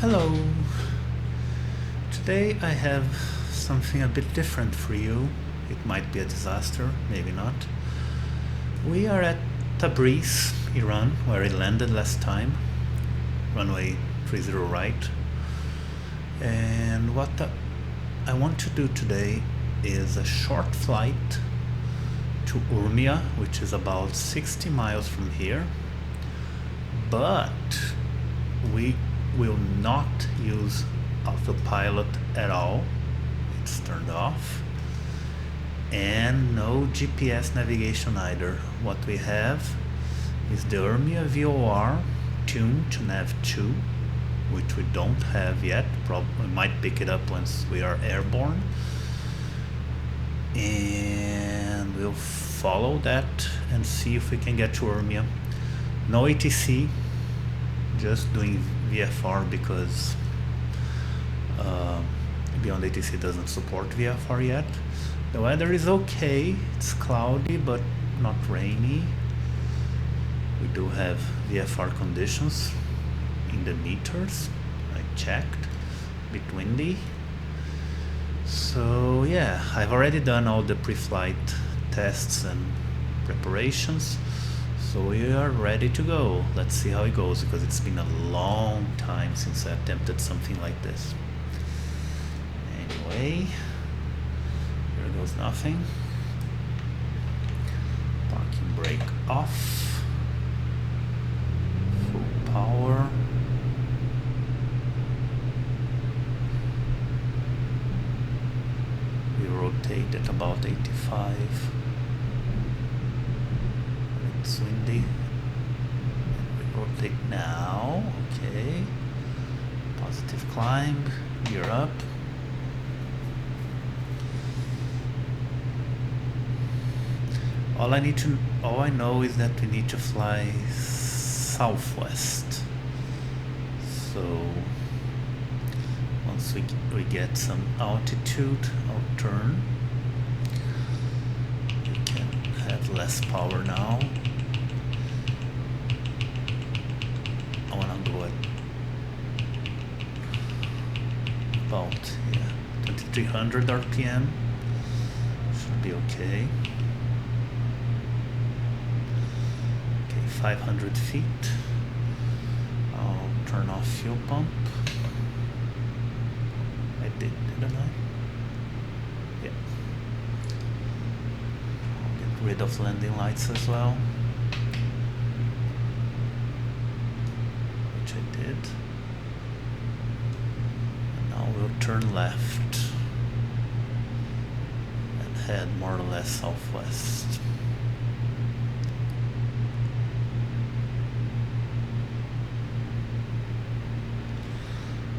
Hello. Today I have something a bit different for you. It might be a disaster, maybe not. We are at Tabriz, Iran, where I landed last time. Runway 30 right. And what I want to do today is a short flight to Urmia, which is about 60 miles from here. But we will not use autopilot at all. It's turned off. And no GPS navigation either. What we have is the Urmia VOR tuned to Nav2, which we don't have yet. Probably might pick it up once we are airborne. And we'll follow that and see if we can get to Urmia. No ATC, just doing VFR because Beyond ATC doesn't support VFR yet. The weather is okay, it's cloudy but not rainy. We do have VFR conditions in the meters, I checked, a bit windy. So yeah, I've already done all the pre-flight tests and preparations. So we are ready to go. Let's see how it goes, because it's been a long time since I attempted something like this. Anyway, here goes nothing. Parking brake off. Full power. We rotate at about 85. It's windy. We rotate now. Okay. Positive climb. Gear up. All I know is that we need to fly southwest. So once we get some altitude, I'll turn. We can have less power now. I want to go at about 2300 RPM. Should be okay. 500 feet. I'll turn off fuel pump. I didn't I? Yeah. I'll get rid of landing lights as well, which I did. And now we'll turn left and head more or less southwest.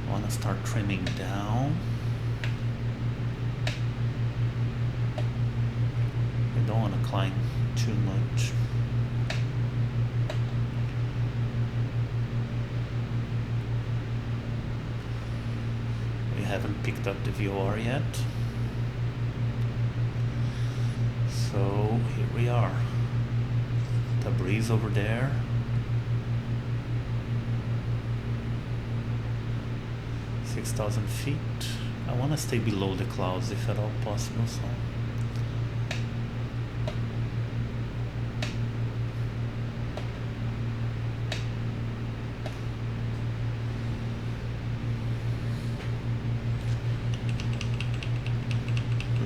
I want to start trimming down. I don't want to climb too much. We haven't picked up the VOR yet. So here we are. Tabriz over there. 6,000 feet. I want to stay below the clouds if at all possible. So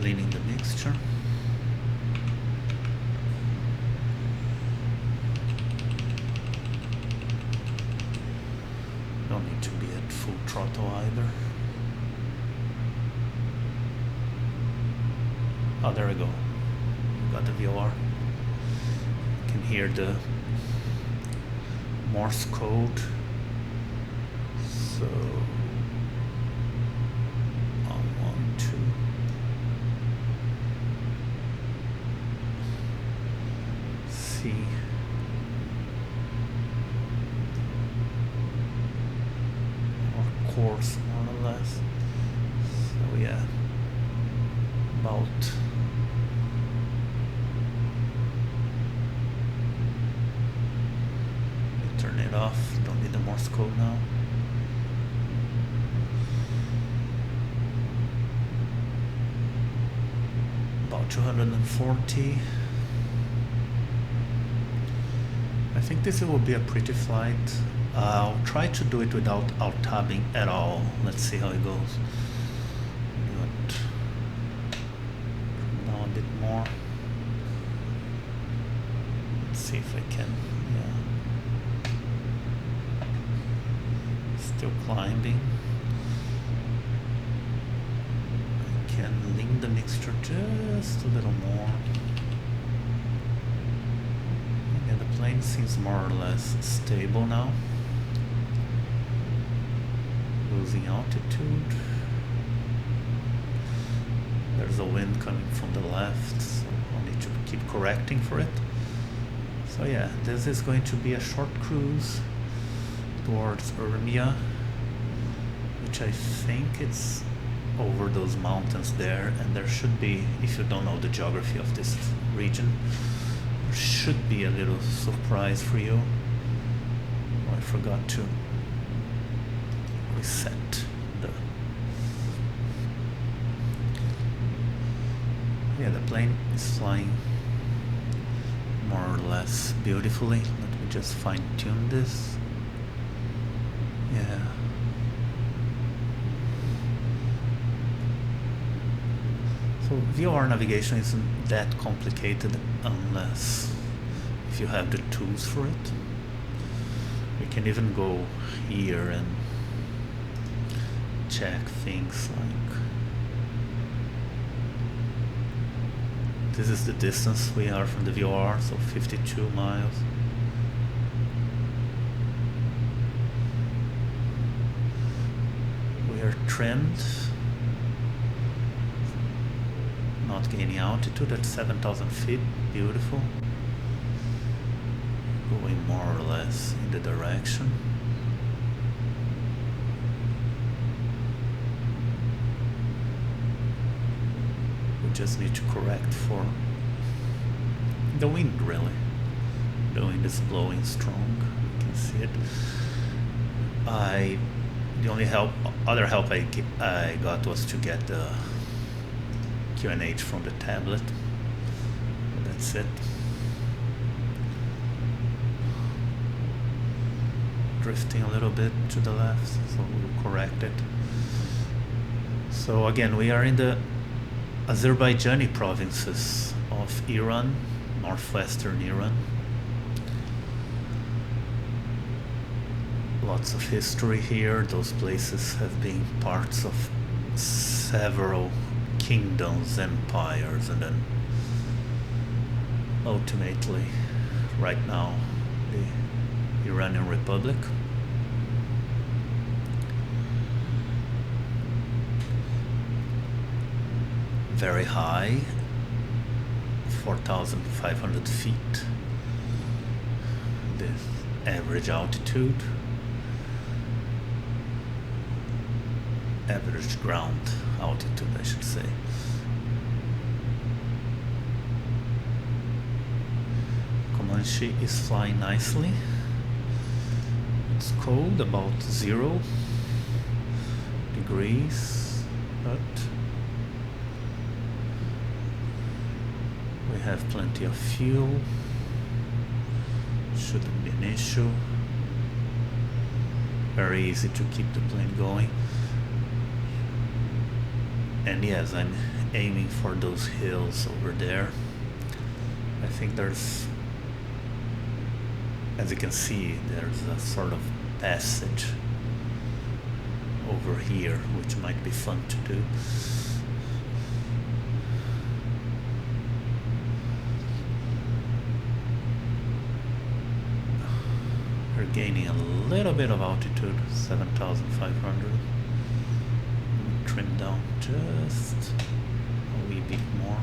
leaning the mixture. Don't need to be at full throttle either. Oh, there we go. Got the VOR. You can hear the Morse code. So I want to see our course more or less. So yeah, about turn it off. Don't need the Morse code now. About 240. I think this will be a pretty flight. I'll try to do it without alt-tabbing at all. Let's see how it goes. Now a bit more. Let's see if I can. Yeah. Still climbing. I can lean the mixture just a little more. And the plane seems more or less stable now. Losing altitude. There's a wind coming from the left, so I'll need to keep correcting for it. So yeah, this is going to be a short cruise towards Urmia, which I think it's over those mountains there, and there should be, if you don't know the geography of this region, there should be a little surprise for you. Oh, I forgot to reset the... Yeah, the plane is flying more or less beautifully. Let me just fine-tune this. Yeah. So VOR navigation isn't that complicated unless if you have the tools for it. We can even go here and check things like this is the distance we are from the VOR, so 52 miles. We are trimmed, not gaining altitude at 7,000 feet, beautiful. Going more or less in the direction. We just need to correct for the wind, really. The wind is blowing strong, you can see it. The only other help I got was to get the QNH from the tablet. That's it. Drifting a little bit to the left, so we'll correct it. So again, we are in the Azerbaijani provinces of Iran, northwestern Iran. Lots of history here. Those places have been parts of several kingdoms, empires, and then ultimately, right now, the Iranian Republic. Very high, 4,500 feet, the average altitude, average ground altitude, I should say. Comanche is flying nicely. It's cold, about 0 degrees, but we have plenty of fuel. Shouldn't be an issue. Very easy to keep the plane going. And yes, I'm aiming for those hills over there. I think there's, as you can see, there's a sort of passage over here, which might be fun to do. We're gaining a little bit of altitude, 7,500. Trim down just a wee bit more.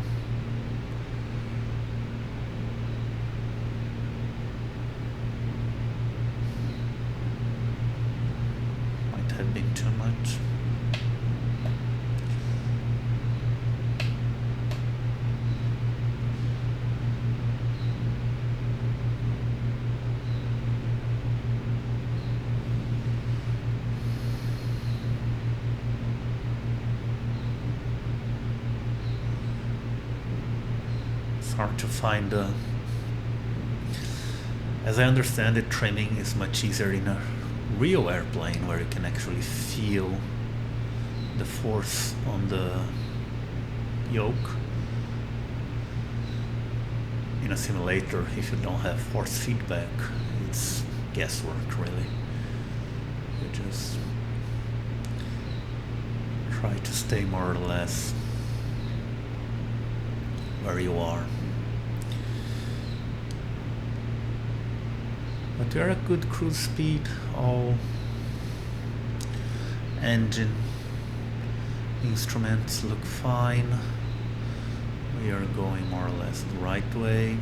Might have been too much. hard to find as I understand it, trimming is much easier in a real airplane where you can actually feel the force on the yoke. In a simulator, if you don't have force feedback, it's guesswork really. You just try to stay more or less where you are. But we are at good cruise speed. All engine instruments look fine. We are going more or less the right way,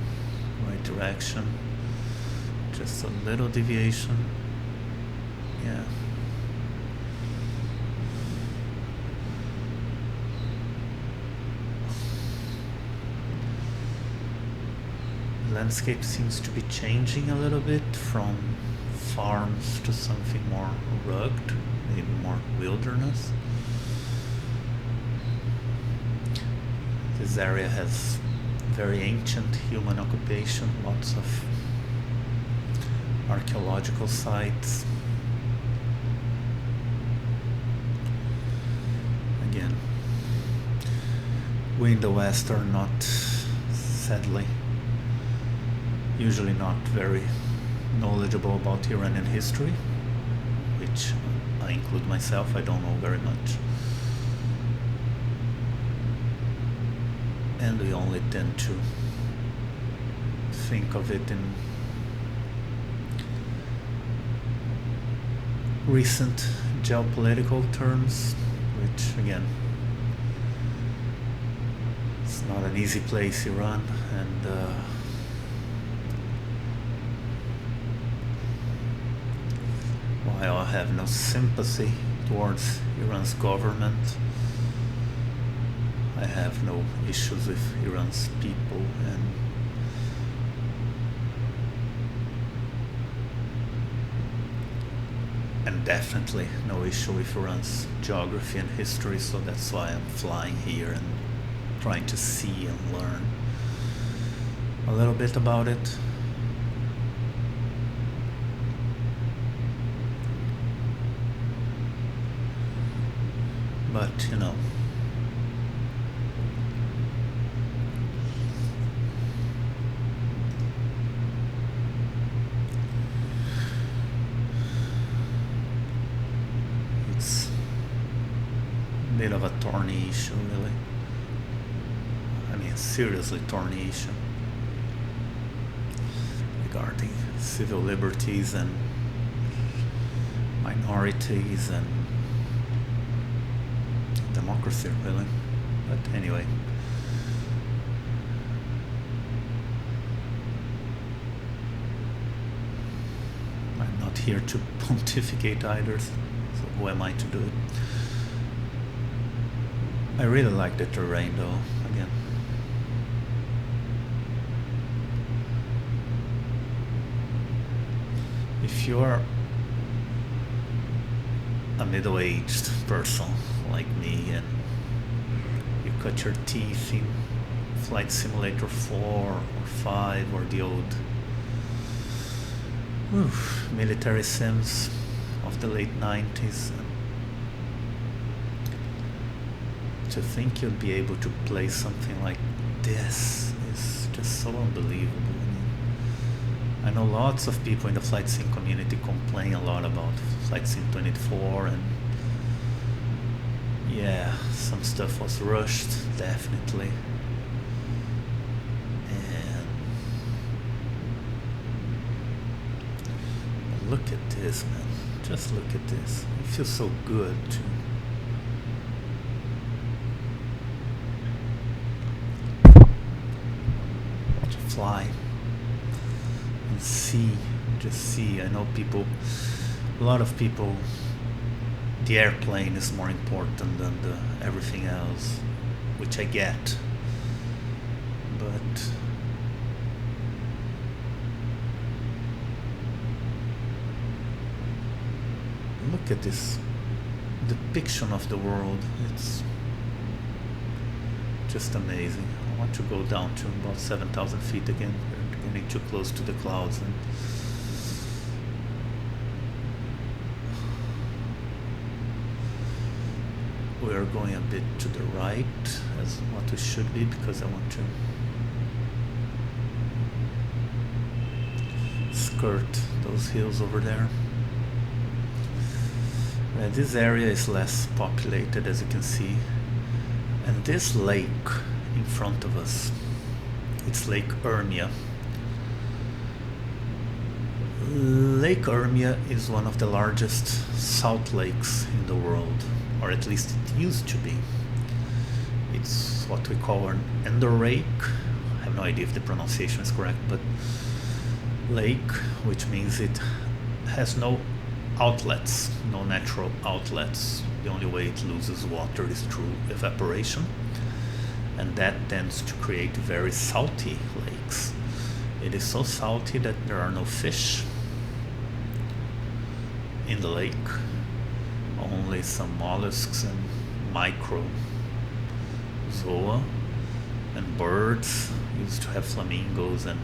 right direction. Just a little deviation. Yeah. Landscape seems to be changing a little bit from farms to something more rugged, maybe more wilderness. This area has very ancient human occupation, lots of archaeological sites. Again, we in the West are not, sadly, usually not very knowledgeable about Iranian history, which I include myself. I don't know very much. And we only tend to think of it in recent geopolitical terms, which again, it's not an easy place, Iran, and while I have no sympathy towards Iran's government, I have no issues with Iran's people, and definitely no issue with Iran's geography and history, so that's why I'm flying here and trying to see and learn a little bit about it. But, you know, it's a bit of a thorny issue, really. I mean, seriously thorny issue regarding civil liberties and minorities and democracy, really. But anyway, I'm not here to pontificate either, so who am I to do it? I really like the terrain though, again. If you're a middle-aged person like me and you cut your teeth in Flight Simulator 4 or 5 or the old military sims of the late 90s, to think you'll be able to play something like this is just so unbelievable. I know lots of people in the flight sim community complain a lot about Flight Sim 24, and yeah, some stuff was rushed, definitely. But look at this, man. Just look at this. It feels so good to fly and see, just see. I know people, a lot of people, the airplane is more important than everything else, which I get, but look at this depiction of the world. It's just amazing. want to go down to about 7,000 feet again. We're getting too close to the clouds. And we're going a bit to the right as what we should be, because I want to skirt those hills over there. This area is less populated, as you can see, and this lake in front of us, it's Lake Urmia. Lake Urmia is one of the largest salt lakes in the world, or at least it used to be. It's what we call an endorlake. I have no idea if the pronunciation is correct, but lake, which means it has no outlets, no natural outlets. The only way it loses water is through evaporation, and that tends to create very salty lakes. It is so salty that there are no fish in the lake, only some mollusks and microzoa and birds. We used to have flamingos and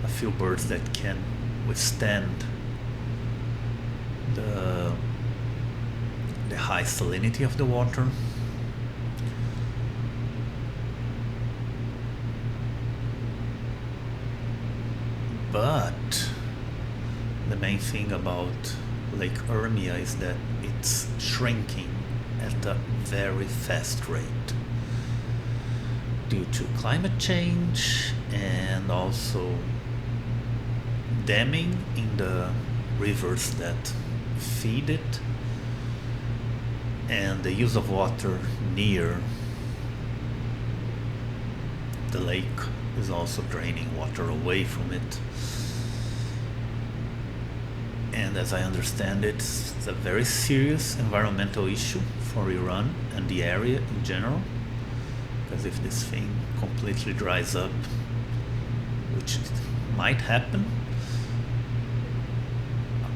a few birds that can withstand the high salinity of the water. But the main thing about Lake Urmia is that it's shrinking at a very fast rate due to climate change and also damming in the rivers that feed it, and the use of water near the lake is also draining water away from it. And as I understand it, it's a very serious environmental issue for Iran and the area in general, because if this thing completely dries up, which might happen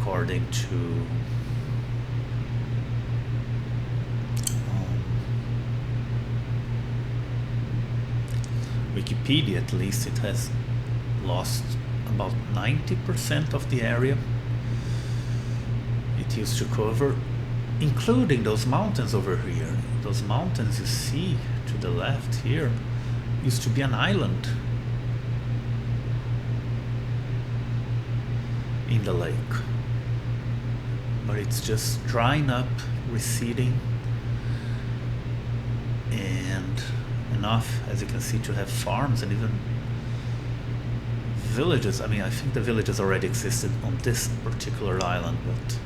according to Wikipedia, at least, it has lost about 90% of the area it used to cover, including those mountains over here. Those mountains you see to the left here used to be an island in the lake, but it's just drying up, receding, and enough, as you can see, to have farms and even villages. I mean, I think the villages already existed on this particular island, but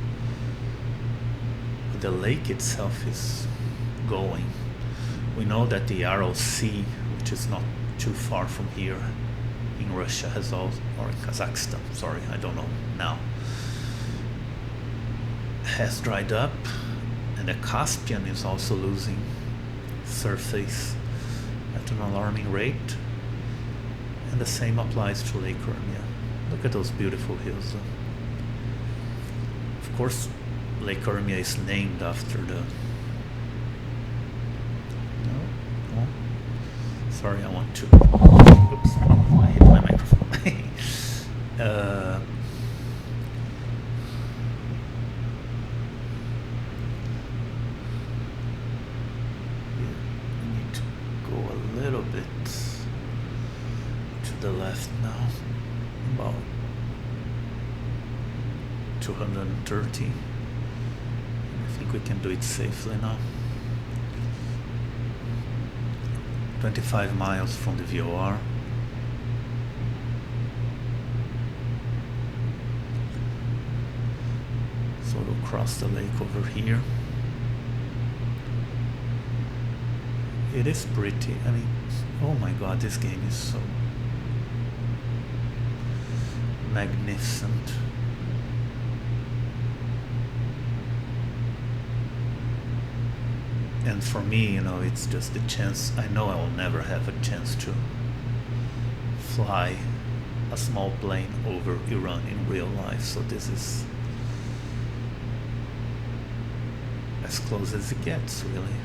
the lake itself is going. We know that the Aral Sea, which is not too far from here in Russia, has all, or in Kazakhstan, sorry, I don't know now, has dried up, and the Caspian is also losing surface at an alarming rate, and the same applies to Lake Urmia. Look at those beautiful hills. Of course, Lake Urmia is named after the... No? Sorry, I want to... Oops, I hit my microphone. Little bit to the left now, about 230. I think we can do it safely now. 25 miles from the VOR. So we'll cross the lake over here. It is pretty. I mean, oh my god, this game is so magnificent. And for me, you know, it's just the chance. I know I will never have a chance to fly a small plane over Iran in real life, so this is as close as it gets, really.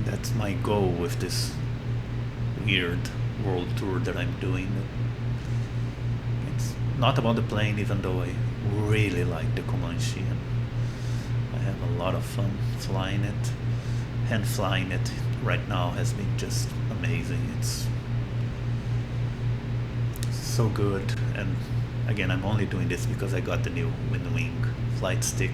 That's my goal with this weird world tour that I'm doing. It's not about the plane, even though I really like the Comanche and I have a lot of fun flying it. And flying it right now has been just amazing. It's so good. And again, I'm only doing this because I got the new Winwing flight stick,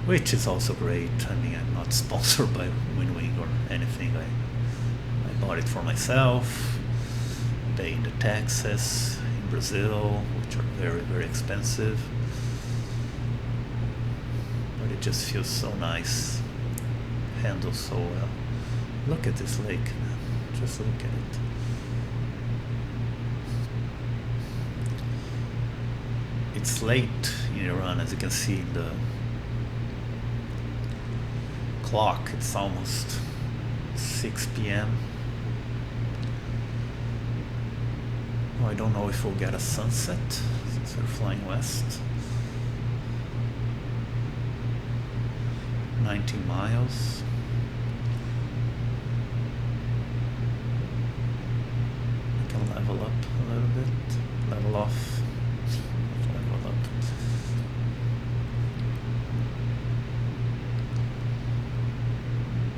which is also great. I mean, I'm not sponsored by Winwing or anything. I bought it for myself, paid the taxes in Brazil, which are very, very expensive. But it just feels so nice, handles so well. Look at this lake, man. Just look at it. It's late in Iran, as you can see in the clock. It's almost 6 p.m. Oh, I don't know if we'll get a sunset since we're flying west. 19 miles. I can level up a little bit, level off, level up.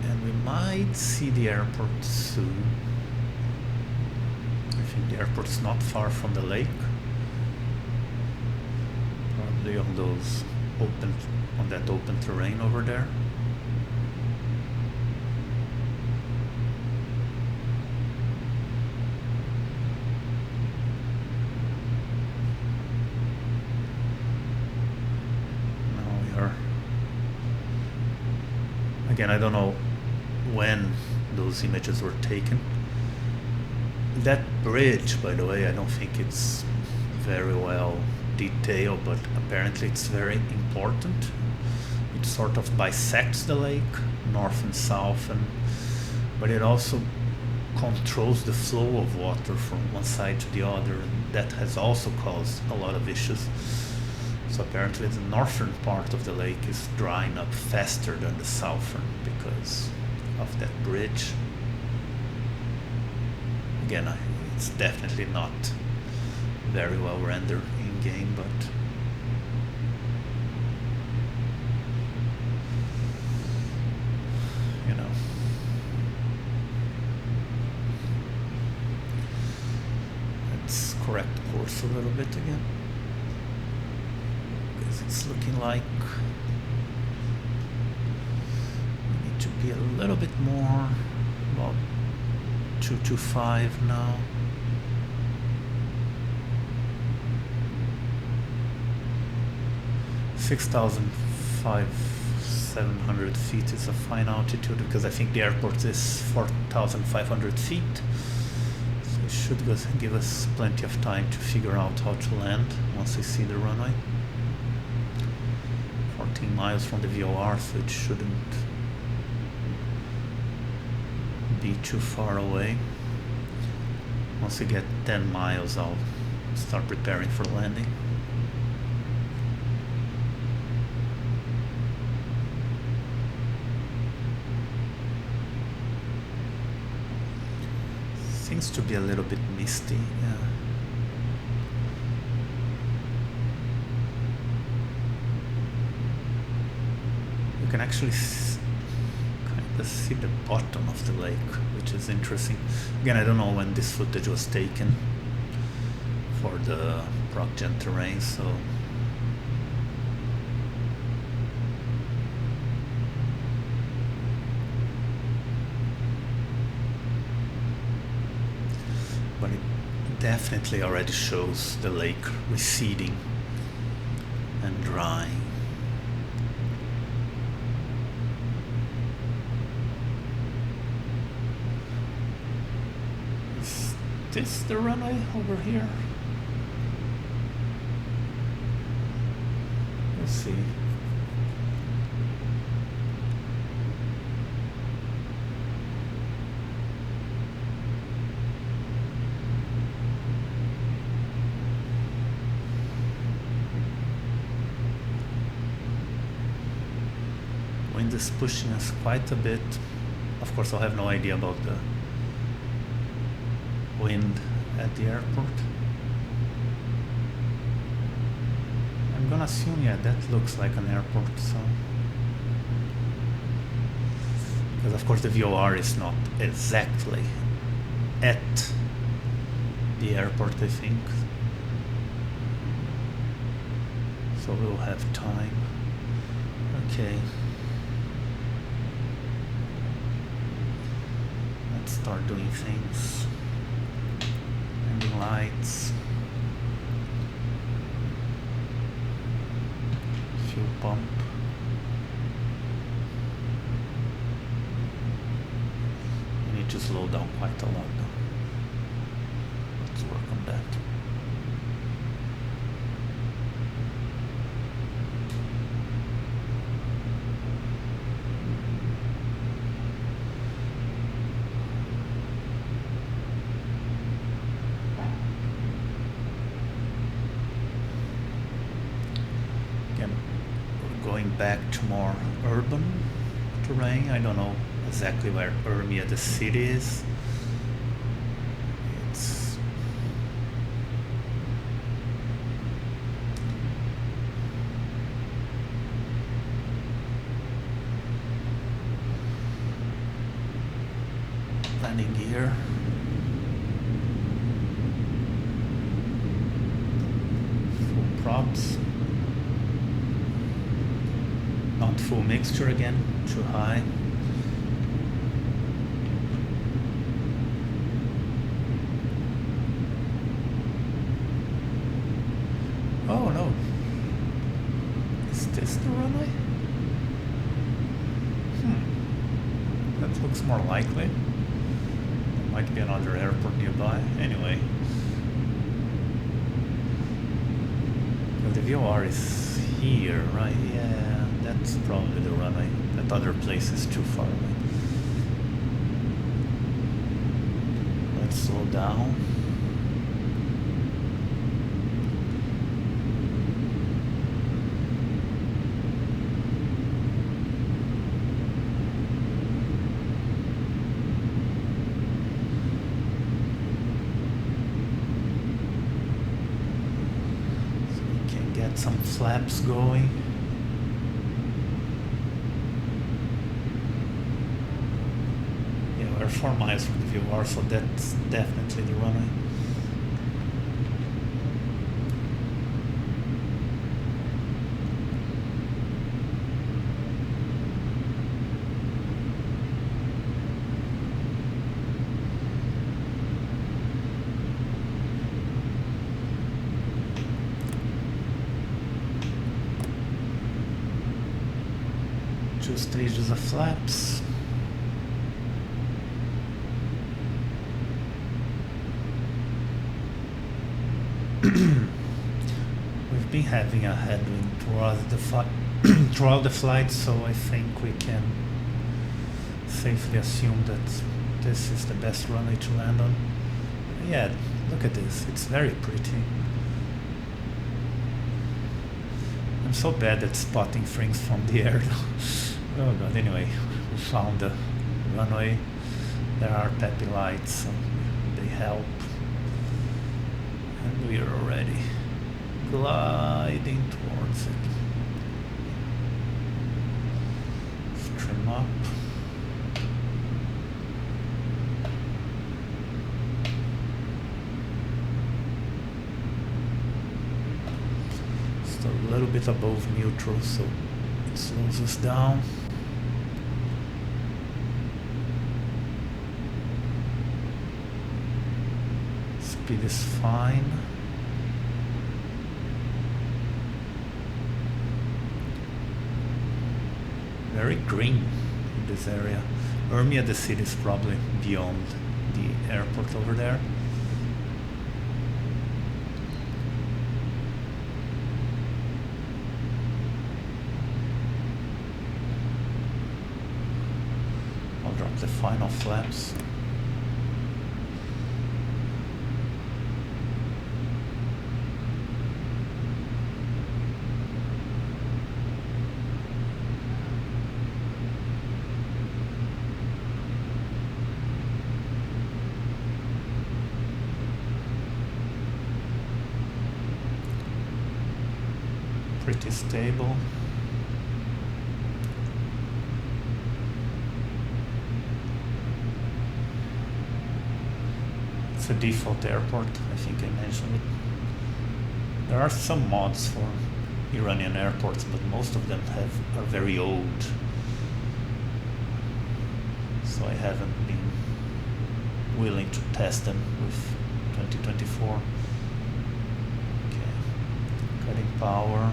And we might see the airport soon. I think the airport's not far from the lake. Probably on those on that open terrain over there. Now we are. Again, I don't know when those images were taken. That bridge, by the way, I don't think it's very well detailed, but apparently it's very important. It sort of bisects the lake, north and south, but it also controls the flow of water from one side to the other, and that has also caused a lot of issues. So apparently the northern part of the lake is drying up faster than the southern because of that bridge. Again, it's definitely not very well rendered in game, but you know, let's correct course a little bit again, because it's looking like we need to be a little bit more about 225 now. $6,700 feet is a fine altitude, because I think the airport is 4,500 feet. So it should give us plenty of time to figure out how to land once we see the runway. 14 miles from the VOR, so it shouldn't be too far away. Once we get 10 miles, I'll start preparing for landing. Seems to be a little bit misty, yeah. You can actually kind of see the bottom of the lake, which is interesting. Again, I don't know when this footage was taken for the ProcGen terrain, so but it definitely already shows the lake receding and drying. Is this the runway over here? Let's see. Wind is pushing us quite a bit. Of course, I'll have no idea about the wind at the airport. I'm gonna assume, yeah, that looks like an airport, so. Because of course the VOR is not exactly at the airport, I think. So we'll have time. Okay. Let's start doing things. Ending lights. Fuel pump. We need to slow down quite a lot though. Let's work on that. Going back to more urban terrain. I don't know exactly where Urmia the city is. It's landing gear. Full props. Not full mixture again, too high. Oh no. Is this the runway? That looks more likely. There might be another airport nearby. Anyway. Well, the VOR is here, right? Yeah. That's probably the runway. That other place is too far away. Let's slow down. So we can get some flaps going. We're 4 miles from the VOR, so that's definitely the runway. Two stages of flaps. We've been having a headwind throughout the flight, so I think we can safely assume that this is the best runway to land on. Yeah, look at this, it's very pretty. I'm so bad at spotting things from the air. Oh god, anyway, we found the runway. There are peppy lights, so they help. And we are already gliding towards it. Let's trim up. Just a little bit above neutral, so it slows us down. Speed is fine. Very green in this area. Urmia, the city, is probably beyond the airport over there. I'll drop the final flaps. pretty stable. It's a default airport, I think I mentioned it. There are some mods for Iranian airports, but most of them are very old. So I haven't been willing to test them with 2024. Okay, cutting power.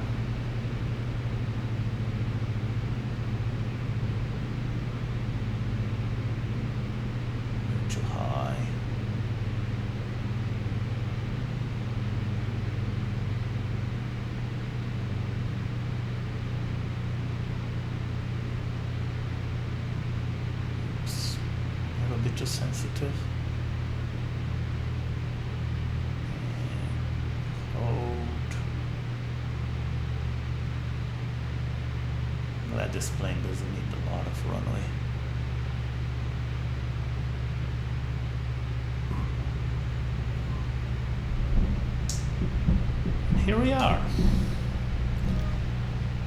Too high. Oops, a bit too sensitive. Glad this plane doesn't need a lot of runway. And here we are.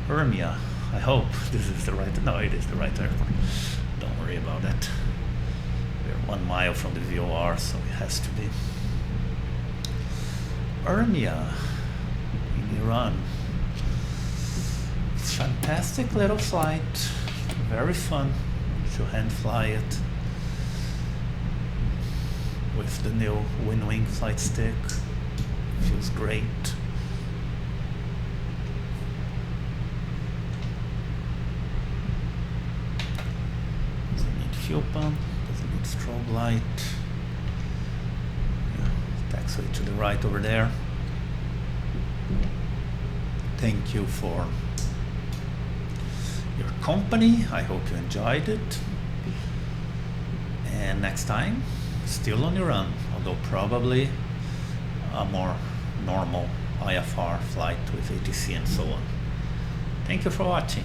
Urmia. I hope this is the right, no, it is the right airport. Don't worry about that. We're 1 mile from the VOR, so it has to be. Urmia in Iran. Fantastic little flight, very fun to hand fly it with the new Winwing flight stick. Feels great. Doesn't need fuel pump, doesn't need strobe light. Yeah, taxiway to the right over there. Thank you for your company. I hope you enjoyed it. And next time, still on your own, although probably a more normal IFR flight with ATC and so on. Thank you for watching.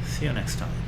See you next time.